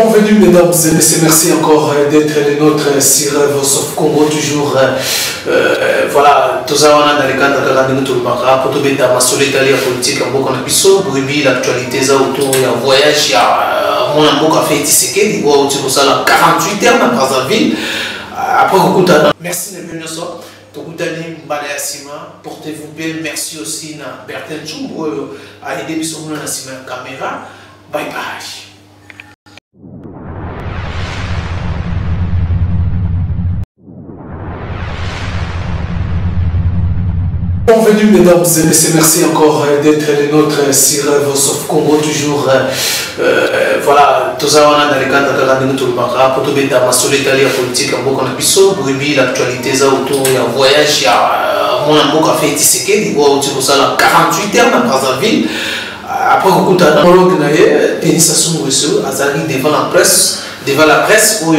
Bienvenue mesdames et messieurs, merci encore d'être les nôtres sur Voice of Congo, toujours voilà, tout ça on a dans les cadres de la pour tout mettre ma solidarité politique en beaucoup de l'actualité ça autour d'un voyage mon amour a fait Tshisekedi il voit autour de ça 48 heures dans Brazzaville après Kokutana. Merci de venir ça. Tokutani Mbale Sima, portez-vous bien, merci aussi à Bertin Chumbo à aider sur la caméra. Bye bye. Bienvenue mesdames et messieurs, merci encore d'être les nôtres sur Voice of Congo, toujours voilà, tout ça on a dans les cadres de la pour tout mettre ma solidarité politique en beaucoup de l'actualité ça autour d'un voyage mon amour a fait Tshisekedi il voit autour de ça 48 heures dans Brazzaville après Kokutana Denis Sassou Nguesso Azali devant la presse où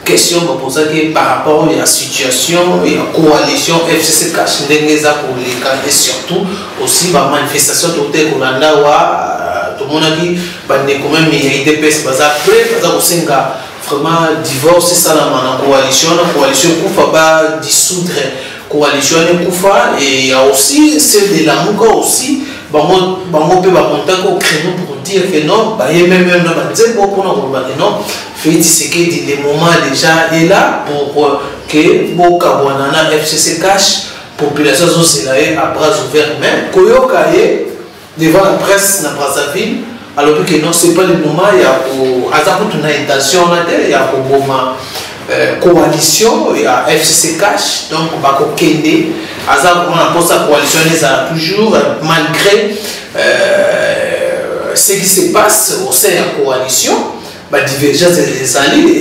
question pour ça que par rapport à la situation et la coalition FCC cache pour les cas et surtout aussi la manifestation tout le monde a dit quand même il y a IDPS vraiment divorce ça la coalition Koufa va dissoudre coalition Koufa et il y a aussi celle de la Mouka aussi bango peut contact au créneau pour dire que non même non Félix Tshisekedi le moment déjà est là pour que Bokabwanana FCC cache population à bras ouverts mais Koyokaye devant la presse dans Brazzaville alors que non c'est pas le moment il y a une intention il y a une coalition il y a FCC cache donc Bako Kende on a sa coalition toujours malgré ce qui se passe au sein de la coalition divergence des alliés,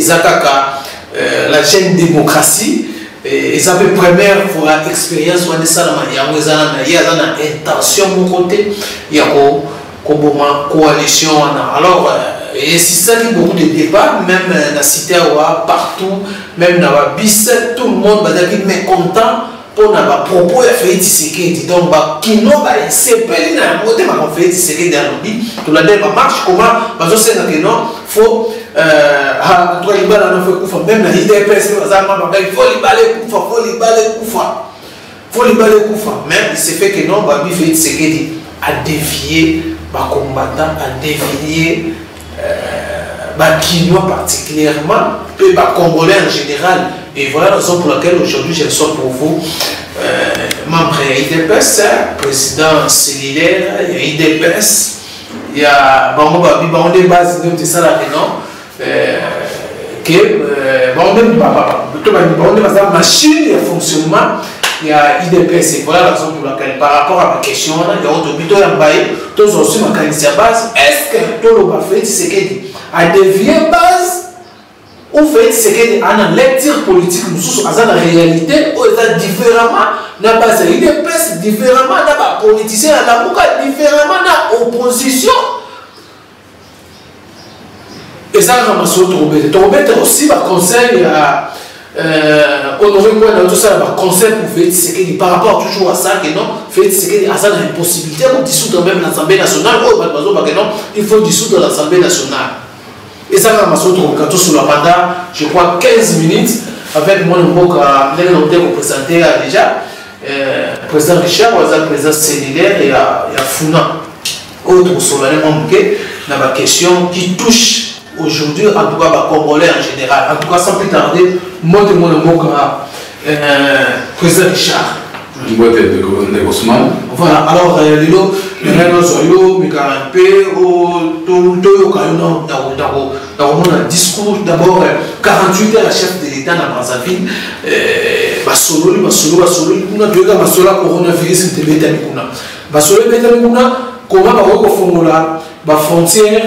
la jeune démocratie, ils avaient première pour l'expérience, il y a une intention de mon côté, il y a une coalition. Alors, et c'est ça qui beaucoup de débats, même dans la cité partout, même dans la bis, tout le monde va dire mécontent pour nos propos de Félix Tshisekedi. Donc, qui n'ont pas essayé de faire Félix Tshisekedi dans le dit, tout la dernière marche, comment, il faut même la IDPS, il faut les balayer mais il s'est fait que non, Félix Tshisekedi a dévié, combattant, a dévié, Kinois particulièrement, et Congolais en général. Et voilà la raison pour laquelle aujourd'hui je sors pour vous, membre de l'IDPS, président cellulaire, il y a IDPS, il y a des bases de ça là que machine de fonctionnement, il y a IDPS. Et voilà la raison pour laquelle par rapport à ma question, il y a autre plutôt tous aussi ma qualité à base, est-ce que tout le fait c'est qu'il a dévié base ou fait c'est qu'il a une lecture politique nous à la réalité ou est différemment n'a pas IDPS différemment n'a pas politicien n'a pas différemment n'a opposition. Et ça, Torobete aussi, conseil à honorer quoi dans tout ça, conseil pour Félix Tshisekedi par rapport toujours à ça, que non, Félix Tshisekedi a ça une possibilité pour dissoudre même l'Assemblée nationale, il faut dissoudre l'Assemblée nationale. Et ça, quand sur la pendant, je crois, 15 minutes, avec mon époque, nous présenté déjà, le président Richard, le président cellulaire et à Founa, autre solennellement dans ma question qui touche aujourd'hui, en tout cas, les Congolais en général. En tout cas, sans plus tarder, moi de mon amour, président Richard. Voilà, alors, Lilo, dans un discours, d'abord, 48 heures, la chef de l'État dans Brazzaville, comment frontière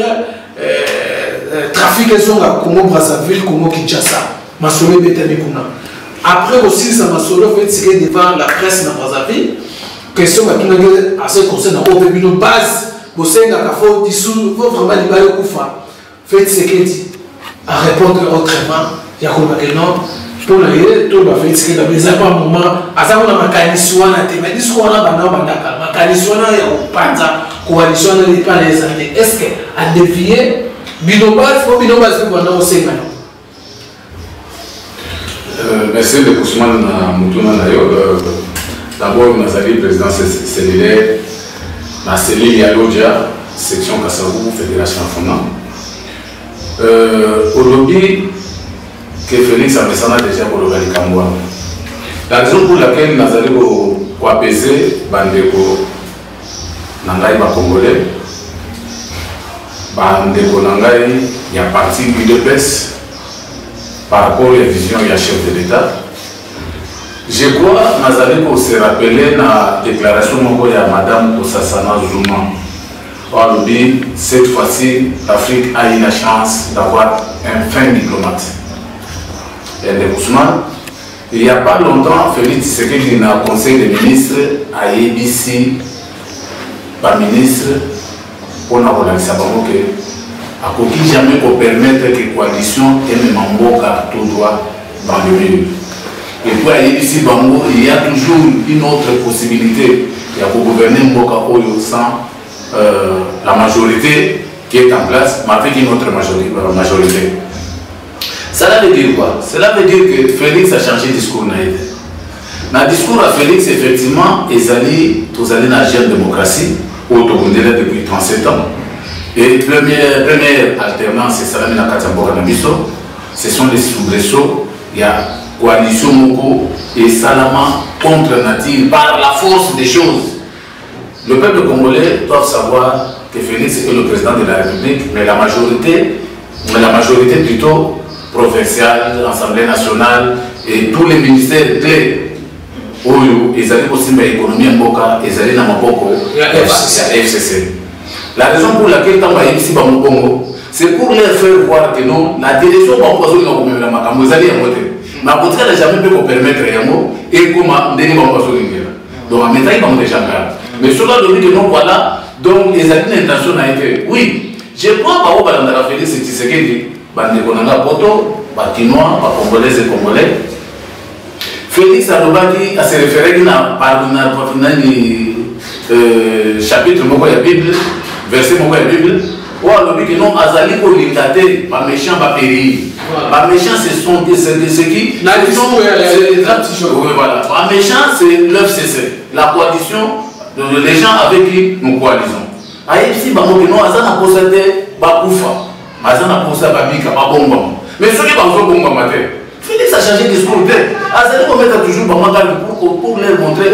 trafic à Congo Brazzaville, Congo Kinshasa, Masolo Betamikuna. Après aussi, ça Masolo fait tirer devant la presse dans Brazzaville. Question à ce conseil dans une base, vous savez, il faut vraiment libérer Koufa. Fait Tshisekedi à répondre autrement. Il y a que non, pour la tout le fait Tshisekedi, mais à un moment, à ça on a ma canisouana, mais discours on a ma canisouana et on pense coalition n'est pas les années. Est-ce qu'à dévier Merci de Kousman Moutouna. D'abord, nous avons le président cellulaire, la cellule Yalodia, section Kassavou, Fédération Fondant. Aujourd'hui, que Félix Amessana déjà pour le Kambouan. La raison pour laquelle nous allons apaiser Bandeko Nangaï Congolais, Bandeko Nangaï, il y a parti du DPS par rapport à la vision du chef de l'État. Je crois que nous allons se rappeler la déclaration de Madame Kossasana Zouma. Aujourd'hui, cette fois-ci, l'Afrique a eu la chance d'avoir un fin diplomate. Et le Ousmane, il n'y a pas longtemps, Félix Tshisekedi dans le Conseil des ministres a ABC, par ministre, pour nous relancer à qui jamais pour permettre que la coalition et même Mboka tout droit dans le milieu. Et pour ABC Bango, il y a toujours une autre possibilité. Il y a pour gouverner Mboka Oyo sans la majorité qui est en place, mais avec une autre majorité. Cela veut dire quoi? Cela veut dire que Félix a changé de discours. Dans le discours à Félix, effectivement, ils allaient dans la jeune démocratie, au Togondela depuis 37 ans. Et première alternance, c'est Salamé Nakatamboka Nabiso. Ce sont des soubresauts. Il y a coalition Moko et Salama contre Natir par la force des choses. Le peuple congolais doit savoir que Félix est le président de la République, mais la majorité plutôt provinciale, Assemblée nationale et tous les ministères clés. Ils allaient aussi dans l'économie en Boka, ils allaient dans Maboko, FCC. La raison pour laquelle tant ici dans le Congo, c'est pour leur faire voir que non, la direction va empoisonner la Makambo, ils allaient en voter. Mais à côté, elle n'a jamais pu permettre Yango et comment on va empoisonner. Donc en métal, ils vont déjà faire. Mais cela veut dire que non, voilà, donc les intentions ont été, oui, je crois que Balandara Félix Tshisekedi, Bandekonanga Poto, Bakinois, Congolais et Congolais, Félix Alobaki a se référé à un chapitre de la Bible, verset de la Bible, où on dit que non, Azali pour l'indater, ma méchant va périr. Ma méchant, ce sont ceux qui. Voilà. Ma méchant, c'est l'FCC, la coalition, les gens avec qui nous coalisons. Aïe, non, Azana a possédé Bakoufa, Azana a possédé Babika, Babomba. Mais ceux qui ont fait Bomba Maté, Félix a changé de discours. Azali va mettre toujours Bamaka pour leur montrer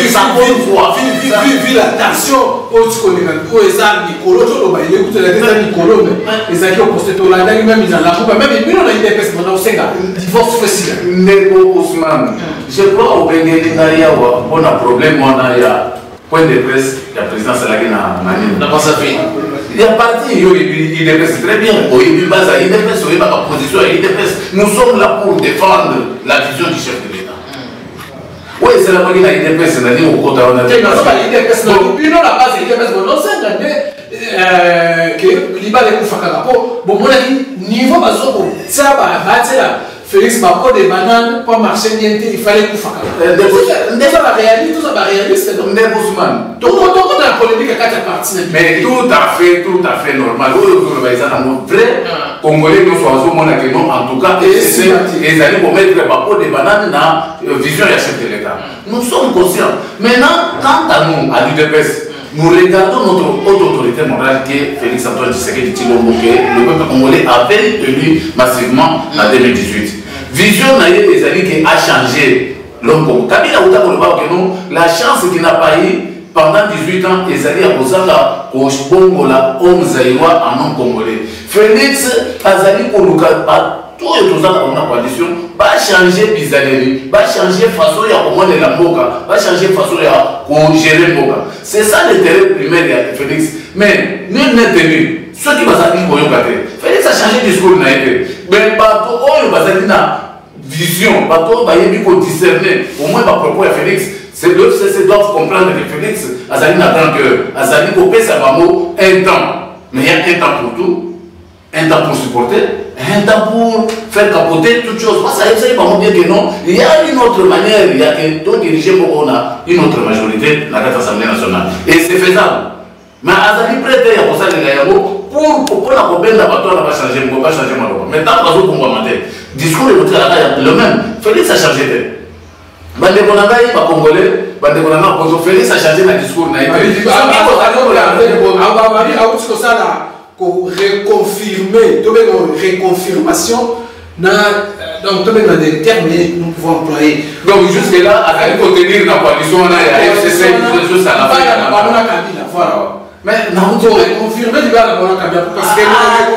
sa bonne foi. Vu la tension, je crois au Bengali on a problème, on a point de presse, la présidence à la Guinée. Il y a parti, il dépresse très bien. Nous sommes là pour défendre la vision du chef de l'État. Oui, c'est la Guinée, il dépresse, c'est-à-dire au côté de la Félix Bako des bananes pour marcher il fallait qu'on fasse. Déjà la réalité, tout ça va réaliste. Tout la polémique à 4 parties. Mais tout à fait normal. Vrai Congolais, nous sommes en tout cas, ils allaient pour mettre Bako des bananes dans la vision du chef de l'État. Nous sommes conscients. Maintenant, quant à nous, à l'UDPS, nous regardons notre haute autorité morale qui est Félix Antoine Tshisekedi Tshilombo, que le peuple congolais avait élu massivement en 2018. Vision des années qui a changé l'homme congolais. Kabila la chance qu'il n'a pas eu pendant 18 ans, ils allaient à Osaka, au Bongola, homme zaïrois en homme congolais. Félix Azali Koluka, tout est dans la coalition, va changer Bizarrerie, va changer façon de commander la Moka, va changer façon de gérer Moka. C'est ça l'intérêt primaire de Félix. Mais nul n'est tenu. Ceux qui vont s'appeler Félix a changé de discours. Mais bateau, il va s'appeler vision, bateau, il va discerner. Au moins, par propos à Félix, c'est le FCC doivent comprendre que Félix, Azali n'attend que Azali Kopé, ça va un temps. Mais il y a un temps pour tout, un temps pour supporter, un temps pour faire capoter toutes choses. Parce que ça va bien que non, il y a une autre manière, il y a que d'autres dirigeants pour qu'on a une autre majorité dans l'Assemblée nationale. Et c'est faisable. Mais Azali prête à pour ça pour pour la compagnie d'abattoir, on va changer, on va changer malheureusement. Mais tant qu'on va commenter, discours est le même. Félix a changé. Bande Konangaï, pas congolais, Bande Konangaï, quand Félix a changé le discours, n'a été. Reconfirmer, réconfirmation, donc tout dans des termes nous pouvons employer. Donc jusque là, à contenir la coalition, on a FCC, juste à la fin. Voilà. Mais non, pour reconfirmer, il va la parce que nous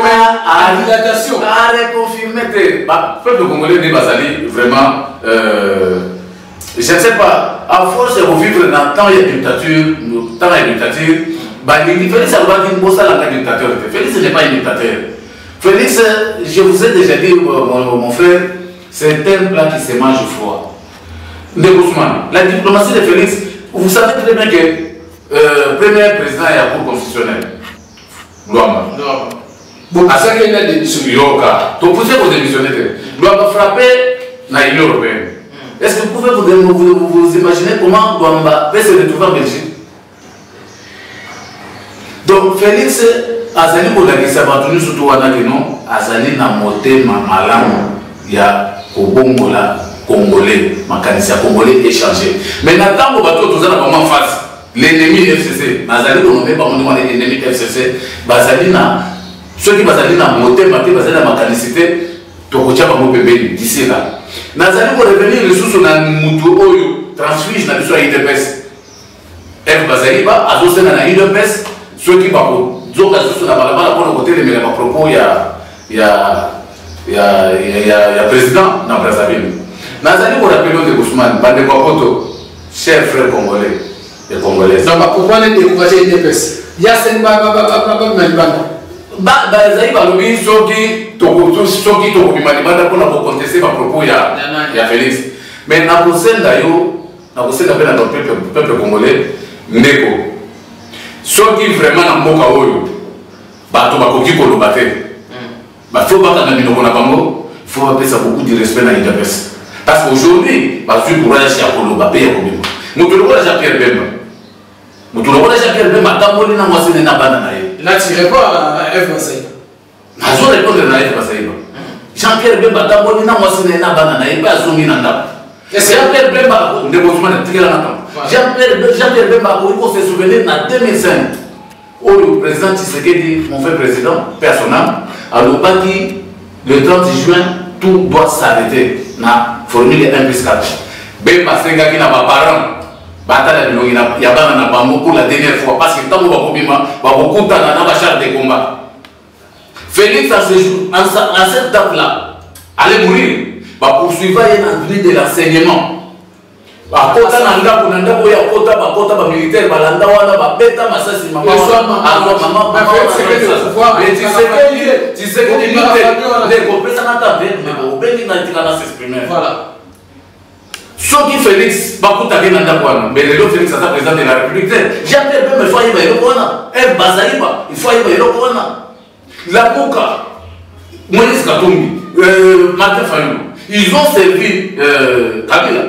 avons une dilatation. À reconfirmer, le peuple congolais n'est pas allé vraiment. Je ne sais pas, à force de revivre dans le temps de la dictature, Félix a dit que dictateur. Félix n'est pas un dictateur. Félix, je vous ai déjà dit, mon frère, c'est un plat qui se mange froid. La diplomatie de Félix, vous savez très bien que le premier président est à la Cour constitutionnelle. Luamba. À ce qu'il y a des démissionnaires, donc vous avez démissionné. Luamba frappé dans l'Union européenne. Est-ce que vous pouvez vous imaginer comment Luamba peut se retrouver en Belgique? Donc Félix Azali Bolagisa Batuni surtout Wanakeno Azali na motema malamu ya Kobongola Congolais, makanisi Congolais échangé. Mais n'attends pas tout ça en face. L'ennemi FCC, Azali nommé par mon l'ennemi FCC, Bazali na ceux qui Bazali na motema te Bazali na makanisité tokotia ba mopembeli d'ici là. Nazali pour revenir ressources na mutu oyo transfuge na biso ya IDPS. F Bazali ba azosena na IDPS. Ceux qui parlent, donc sur la balabala pour le côté de mes propos, il y a président dans Brazzaville. Nazali pour rappeler de Guzman, Bande Kwapoto, cher frère congolais et congolais. Donc pourquoi les décourager les dépêches? Il y a cette Bazali Balobi, ceux qui t'ont Malibanda pour la contester par propos, il y a Félix. Mais Nakosen d'ailleurs, Nakosen d'ailleurs dans le peuple congolais, Ndeko. Ceux qui vraiment n'ont pas de bateau, il faut appeler ça beaucoup de respect dans l'IDPS. Parce qu'aujourd'hui, il faut courage à Koloba, payer au Bimba. Nous te le voyons à Pierre Bemba. Nous te le voyons à Pierre Bemba, tant qu'on est dans moi, c'est un banana. Là, tu réponds à F. Massaïba. Je vais répondre à F. Massaïba. Jean-Pierre Bemba, tant qu'on est dans moi, c'est un banana. Il va zoomer dans la. Jean-Pierre Bemba, on est bon, Jean-Pierre Bemba, on se souvient en 2005, où le président Tshisekedi, mon frère président, personnel, a dit le 30 juin, tout doit s'arrêter. Na formule 1+4. Bemba Senga qui n'a pas parent, il y a pas pour la dernière fois, parce que tant que vous avez beaucoup de charge de combat. Félix, à cette date-là, allait mourir. Poursuivre une vie de l'enseignement. Bakota nanda kunanda boya kota bakota ba militaire balanda wana ba beta masasi mama mama tu sais que les compresa na table mais au bengi na tika na s'exprimer voilà Soki Félix bakuta ke nanda wana mais le Félix est président de la République Jean-Pierre Bemba il faut y ba wana Bazaliba il faut y ba wana la Boka Moïse Katumbi Martin Fayulu ils ont servi Kabila.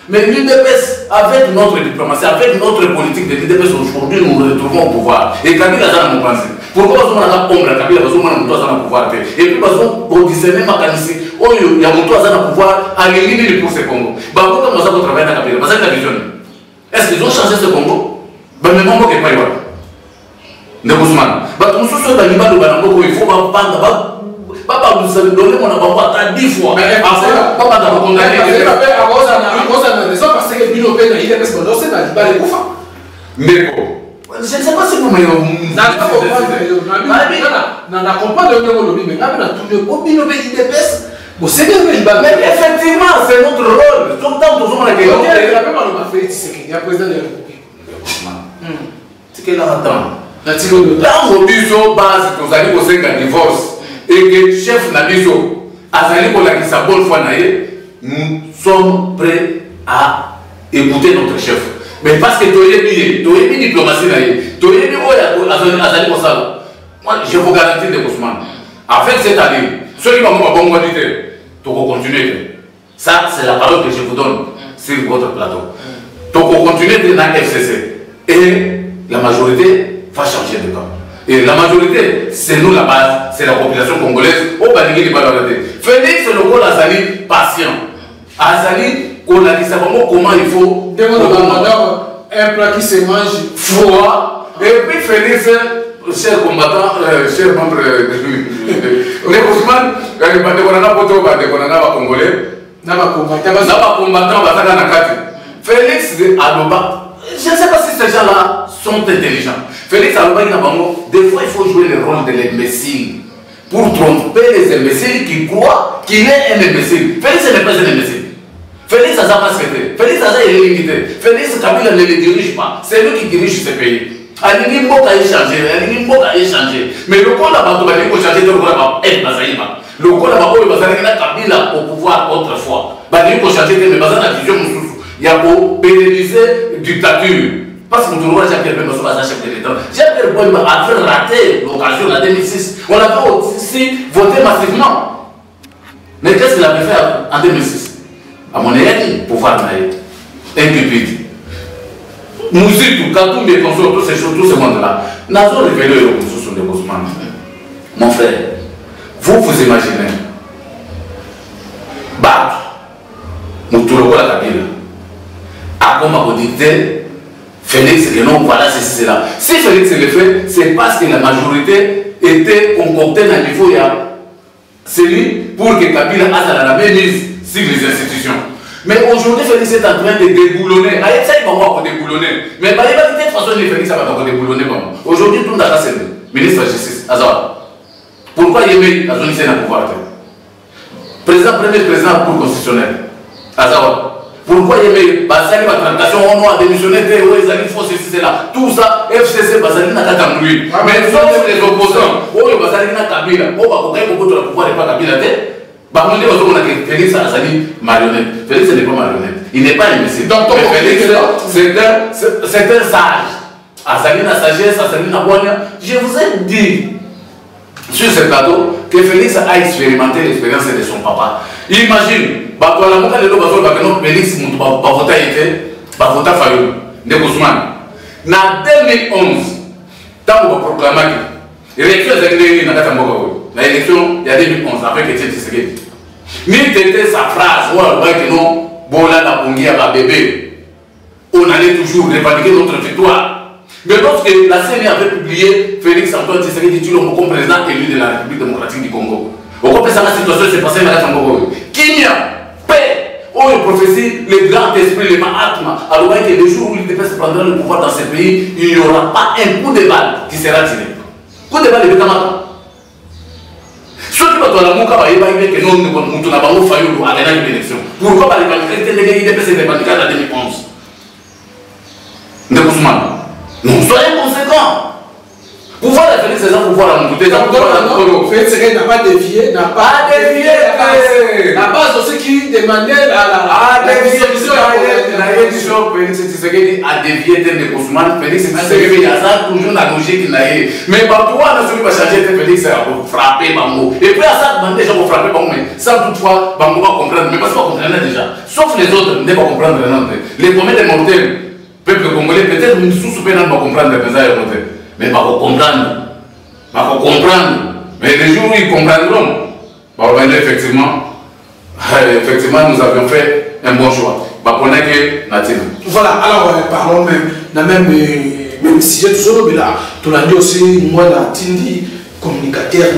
Mais l'UDPS, avec notre diplomatie, avec notre politique de l'UDPS, aujourd'hui, nous nous retrouvons au pouvoir. Et Kabila a mon principe. Pourquoi nous avons ombre Kabila a mon pouvoir? Et puis, pour discerner ma canisse, il y a mon pouvoir à éliminer le pour ce Congo. Pourquoi nous avons travaillé à Kabila? Parce que la vision. Est-ce qu'ils ont changé ce Congo? Mais le Congo n'est pas là. Ne vous souvenez pas. Nous sommes dans l'Iba de Banango, il faut pas papa vous avez donné mon avocat à 10 fois. Mais papa t'a condamné. Parce que Bino Pena, il est responsable, c'est pas les bouffons. Mais je ne sais pas si vous m'avez dit. Mais effectivement, c'est notre rôle. Tout le temps, toujours, on a gagné. Il y a le président de la République. C'est qu'il attend. Dans vos biseaux base, vous allez vous faire un divorce. Et que le chef Nabiso, Azali Bolakisa bonne fois, nous sommes prêts à écouter notre chef. Mais parce que tu es bien diplomatie, tu es bien Azali Bolakisa. Moi, je vous garantis de Ousmane. Avec cette année, ceux qui vont me dire, tu vas continuer. Ça, c'est la parole que je vous donne sur votre plateau. Tu vas continuer dans la FCC. Et la majorité va changer de camp. Et la majorité, c'est nous la base, c'est la population congolaise. Au Banigé, il va l'arrêter. Félix, c'est le rôle Azali patient. Azali, on a dit ça comment il faut. Un plat qui se mange froid. Et puis Félix, cher combattant, cher membre de Ousmane, Félix Aloba, je ne sais pas si ces gens-là sont intelligents. Félix Aloba, des fois il faut jouer le rôle de l'imbécile pour tromper les imbéciles qui croient qu'il est un imbécile. Félix n'est pas un imbécile. Félix Aza pas secrétaire. Félix Aza est limité. Félix Kabila ne le dirige pas. C'est lui qui dirige ce pays. Alingi Mboka a échangé, Alingi Mboka a échangé. Mais le coup là-bas, il faut changer de rôle. Le coup là-bas, il va Kabila au pouvoir autrefois. Il faut changer de la vision. Il y a pour pérenniser dictature. Parce que nous avons Jean-Pierre Bemba chef de l'État. Jean-Pierre Bemba a fait rater l'occasion en 2006. On avait aussi voté massivement. Mais qu'est-ce qu'il avait fait en 2006? À mon avis, pouvoir naïf, incupide. Mouzitou, Katou, mes consorts, tous ces choses, tout ce monde-là, nous avons révélé le consorts sur les Ousmane. Mon frère, vous imaginez, Bat, Moutouloko la Kabila, à comment vous dites, Félix, que non, voilà, c'est cela. Si Félix le fait, c'est parce que la majorité était concoctée dans le niveau, c'est lui, pour que Kabila a la même mise sur les institutions. Mais aujourd'hui, Félix est en train de déboulonner. Aïe, ça, il va voir pour déboulonner. Mais il va de toute façon, Félix, ça va déboulonner. Aujourd'hui, tout le monde c'est le ministre de la Justice, Azar. Pourquoi il met la zone ici dans le pouvoir? Premier président de la Cour constitutionnelle, Azar. Pourquoi il met Basali, la transaction, on a démissionné, il faut ceci, là. Tout ça, FCC, Basali n'a qu'à lui. Mais sauf les opposants, Basali n'a qu'à Kabila, on va couper beaucoup de pouvoir et pas Kabila. Félix Azali marionnette. Félix n'est pas marionnette. Il n'est pas imbécile. Donc, Félix, c'est un sage. Azali n'a sagesse, Azali n'a bonne. Je vous ai dit sur ce plateau que Félix a expérimenté l'expérience de son papa. Imagine, Félix va voter Fayou, de Ousmane. En 2011, tant qu'on va proclamer l'élection il y a 2011, après que tu sais mais c'était sa phrase, que non, Bola la Pongia va bébé. On allait toujours revendiquer notre victoire. Mais lorsque la CENI avait publié Félix Antoine Tshisekedi Tshilombo comme président élu de la République démocratique du Congo, on comprend ça, la situation s'est passée dans le Congo. Kenya, paix, on prophétie, le grand esprit, le Mahatma, alors que le jour où l'UDPS prendra le pouvoir dans ce pays, il n'y aura pas un coup de balle qui sera tiré. Coup de balle de Betamata. Ceux qui vont la mouka va y que nous nous n'avons pas failli à gagner l'élection. Pourquoi les manifestants de l'UDPS étaient bandicats en 2011? De Ousmane. Nous soyons conséquents. Pouvoir la Félix, c'est ça, pouvoir la monter. Félix n'a pas dévié, n'a pas dévié. La base aussi qui demandait la dissolution. Félix Tshisekedi a dévié de Ousmane. Félix Tshisekedi, il y a ça toujours la logique. Mais partout, on a celui qui va changer Félix pour frapper Bango. Et puis à ça, les gens vont frapper Bango, mais sans toutefois, Bango va comprendre. Mais parce qu'on comprend déjà. Sauf les autres, ne vont pas comprendre. Les premiers des mortels, peuple congolais, peut-être une sous-soupénante va comprendre les messages mortels. Mais pas comprendre. Mais les jours où ils comprendront, effectivement, nous avions fait un bon choix. Voilà, alors parlons même si j'ai toujours mais là, tout l'année aussi, moi, la Tindi, communicateur,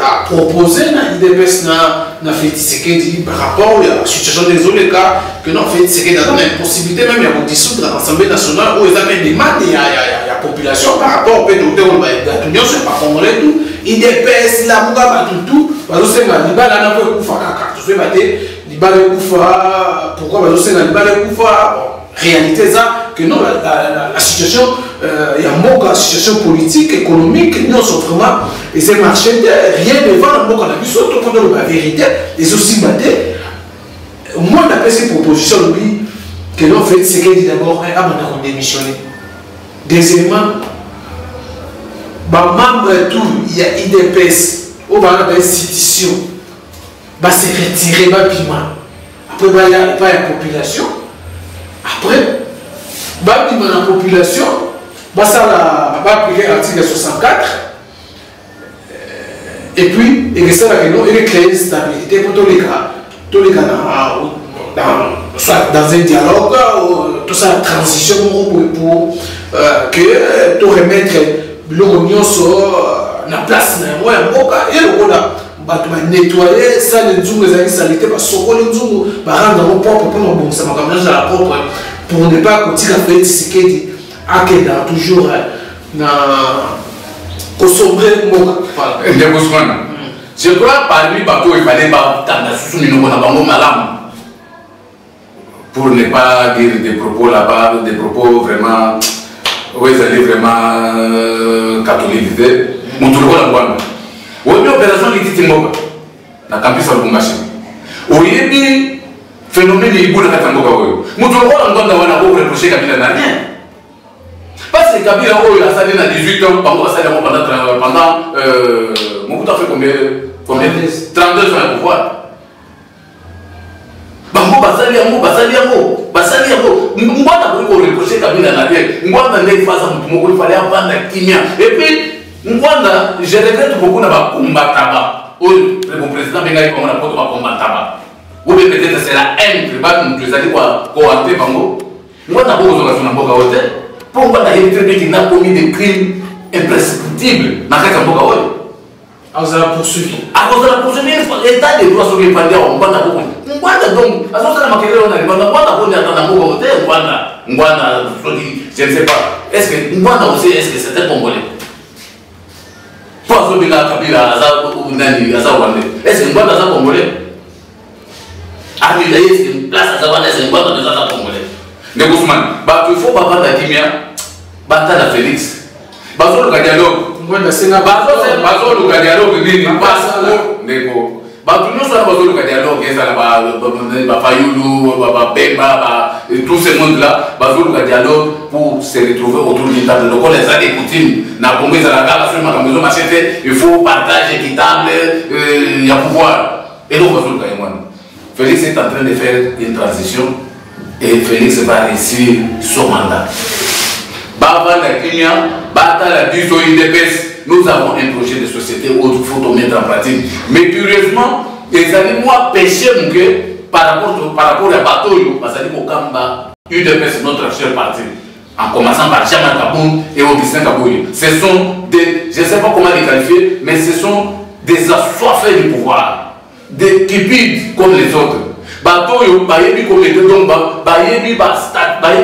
a proposé l'IDPS na Félix Tshisekedi par rapport à la situation des autres cas que non Félix Tshisekedi a une possibilité même de dissoudre l'Assemblée nationale où ils avaient des demandes il y a la population par rapport au pays de l'Union c'est pas congolais tout IDPS la Muga tout parce que c'est la Libala n'a pas Koufa kaka tout fait battre Libala Koufa pourquoi parce que c'est la Libala Koufa réalité ça que non la situation il y a une situation politique économique non sont vraiment et c'est marché rien ne va dans le monde surtout quand on a la vérité et aussi batté moi d'après ces propositions lui que l'on fait c'est qu'il dit d'abord on démissionné deuxièmement membre tout il y a IDPS au bas de l'institution va se retirer rapidement après il y a la population après la population va appliquer l'article 64 et puis il reste là il crée une stabilité pour tous les cas soit dans un dialogue tout ça transition pour que tu remettre l'union sur la place moi et le là tu vas nettoyer ça les zooms les saletés parce que les zooms rendre propre pour nous bon ça m'a comme la propre pour ne pas continuer à faire ce qui est à toujours na consommer mon je crois parmi bateau il fallait pas pour ne pas dire des propos là-bas, des propos vraiment, oui, ils allaient vraiment catholiques. Mon tour de la bonne. Oui, l'opération qui dit Timboka, la campus à Lumbashi. Oui, puis phénomène il boule à Katamboka. Mon tour de la bonne, on a beau reprocher Kabila n'a rien. Parce que Kabila a salé à 18 ans, pendant mon coup fait combien 32 ans à pouvoir. Bango basali yango ngwana ko reprocher Kabila na rien ngwana ndé fasa mutu moko il fallait apprendre kimia et puis ngwana je regrette beaucoup na ba combataba le président benga ko na poto ba combataba ou peut-être c'est la haine que ba mutu ezali kwa ante bango ngwana ko zo na mboka wote pour ngwana il qui n'a commis des crimes imprescriptibles na kaka mboka wote à cause de la poursuite l'état des droits sur les pandéas on va d'abord donc à ce moment là on a je ne sais pas est-ce que aussi est-ce que c'était congolais pour ce là Kabila ou nani azawande est-ce que Ngwanda za congolais ah mais est-ce que place azawande c'est Ngwanda za congolais mais Ousmane bah il faut pas vendre la kimia bata la Félix bazo le dialogue bazo le dialogue nini passe ndeko bato nyonso wana bazo le dialogue ezala ba Fayulu ba Bemba tout ce monde là bazo le dialogue pour se retrouver autour d'une table donc les a des coutumes na Congo ezala kala seulement comme ils ont acheté il faut partage équitable il y a pouvoir et donc bazo le dialogue. Félix est en train de faire une transition et Félix va réussir son mandat. Bava la Kenya, Bata la Biso IDPS, nous avons un projet de société où il faut mettre en pratique. Mais curieusement, les années moi péché par rapport à Batoyo, parce que Kamba, UDPS, notre cher parti, en commençant par Chama Kaboun et Augustin Kabouye. Ce sont des, je ne sais pas comment les qualifier, mais ce sont des assoiffés du pouvoir, des cupides comme les autres. Batoyo, bayebi comité donc bayebi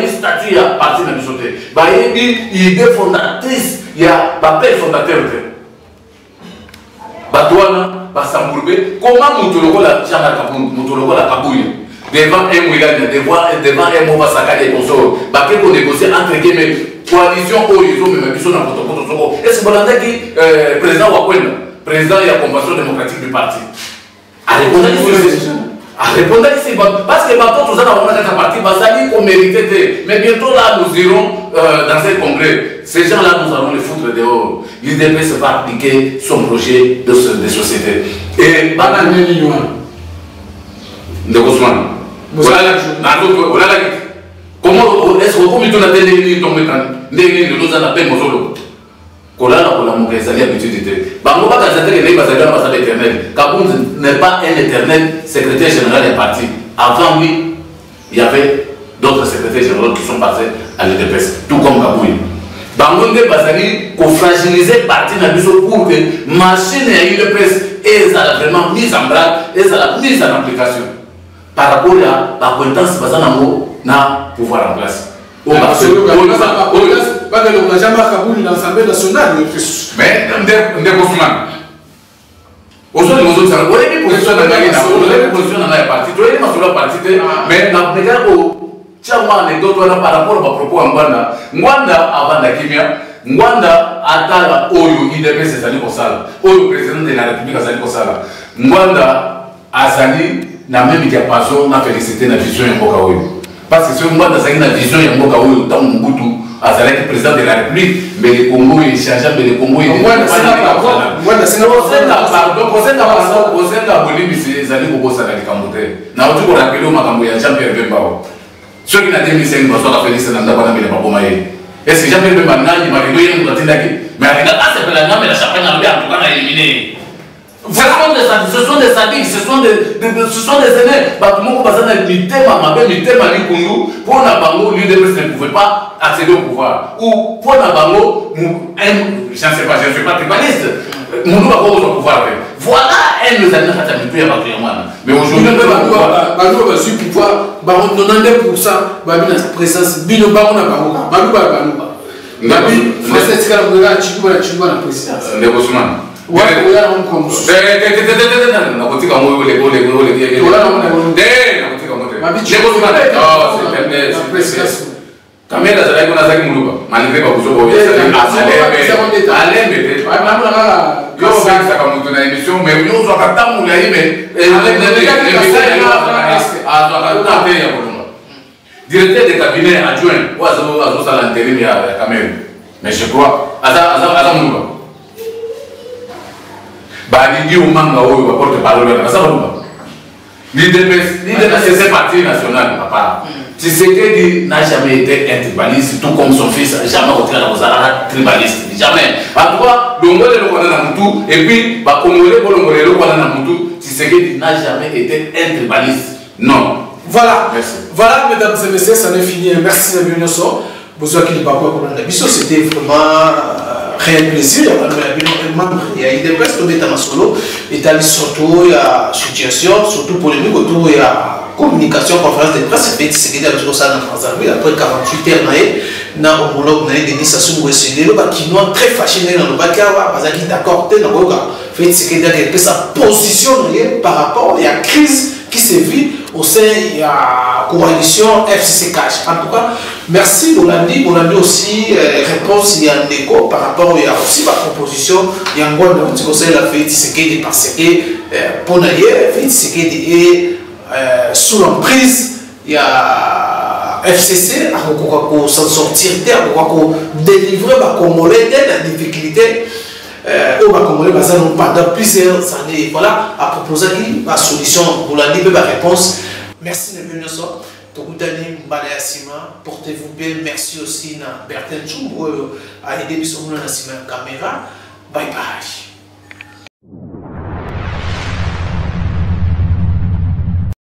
statut à partir de l'autre. Bayebi idée fondatrice, il y a père fondateur. Batouana, Basambourbe, comment Moutoloko la Chama Kaboun, Moutoloko la Kabouye, devant un Mouilania, devant un Mova Sakade et consort, Baké pour négocier entre guillemets, coalition Oyo, même Bisson dans protocole de Soro. Et c'est pour qui président Wakwenda, président de la Convention démocratique du parti. À répondre ici, parce que maintenant, tout ça, on a un parti, on mérite. Mais bientôt, là, nous irons dans un congrès. Ces gens-là, nous allons les foutre dehors. L'IDPS va appliquer son projet de société. Et, comment est-ce que nous avons Kolala pour la Moukazali habitude. Bango Bakazate n'est pas un éternel. Kaboun n'est pas un éternel secrétaire général des partis. Avant lui, il y avait d'autres secrétaires généraux qui sont passés à l'UDPS, tout comme Kabouye. Bango n'est pas qu'on fragilise le parti pour que machine à l'UDPS est vraiment mise en braque et ça mise en application. Par rapport à la compétence Bazanamo n'a pouvoir en place. On n'a jamais Kaboul dans l'Assemblée nationale. Mais, on est aujourd'hui, nous avons une position dans la partie, mais par rapport à propos en Ngwanda, Ngwanda avant la Kimia, Ngwanda atala Oyo IDPS Azali Kosala, Oyo président de la République Azali Kosala, Ngwanda Azali n'a même diapason n'a félicité la vision de Mboka Oyo. Parce que si on a une vision de Mboka Oyo, tant Mobutu Azali président de la République, mais les Congo est changeant, mais les Congo est ceux qui n'ont pas mis 5 personnes à Félix est-ce que Jean-Pierre Bemba n'a pas dit mais c'est la gamme et la champagne a éliminé. Ce sont des sadiques, ce sont des aînés. Tout le monde va dire pour Nabango, l'UDPS ne pouvait pas accéder au pouvoir. Ou pour Nabango, je ne sais pas, je ne suis pas tribaliste. Nous va pas au pouvoir. Voilà un des années qui a mais aujourd'hui, nous avons su pouvoir, 90% de présence, nous Kamera za iko nazaki muluba malgré ba kuzo boye alembe yo basa kama mtu na émission mais yo zo katamu ya ime directeur de cabinet adjoint wazo sala intérim ya Cameroun mais je crois aza muluba ba ngi o manga oyo ba porte parole na sa muluba l'IDPS c'est parti national papa. Tshisekedi n'a jamais été un tribaliste, tout comme son fils, jamais été un tribaliste, jamais. En tout cas, et puis, Tshisekedi n'a jamais été un tribaliste. Non. Voilà. Merci. Voilà, mesdames et messieurs, ça n'est fini. Merci de venir sur. C'était vraiment réel plaisir. Il y a des presque de solo. Et surtout, il y a situation, surtout polémique autour de la communication, conférence de presse. C'est ce qui est après 48 heures, na homologue na Denis Sassou Nguesso qui nous très fâché dans le bac parce qu'il d'accord fait ce qui est sa position par rapport à la crise qui se vit au sein de la coalition FCC Cash. En tout cas, merci Bolandi aussi réponse il y a un écho par rapport à aussi ma proposition il y a un gros de conseil la fait ce qui est parce que pour d'ailleurs fait ce qui est sous l'emprise il y a FCC à s'en sortir à délivrer ma Congolais de la difficulté au Congolais pendant plusieurs années. Voilà, à proposer la solution pour la libre réponse. Merci de venir sur Tokutani Mbalayassima. Portez-vous bien. Merci aussi à Bertin Chumbo à aider à la caméra. Bye bye.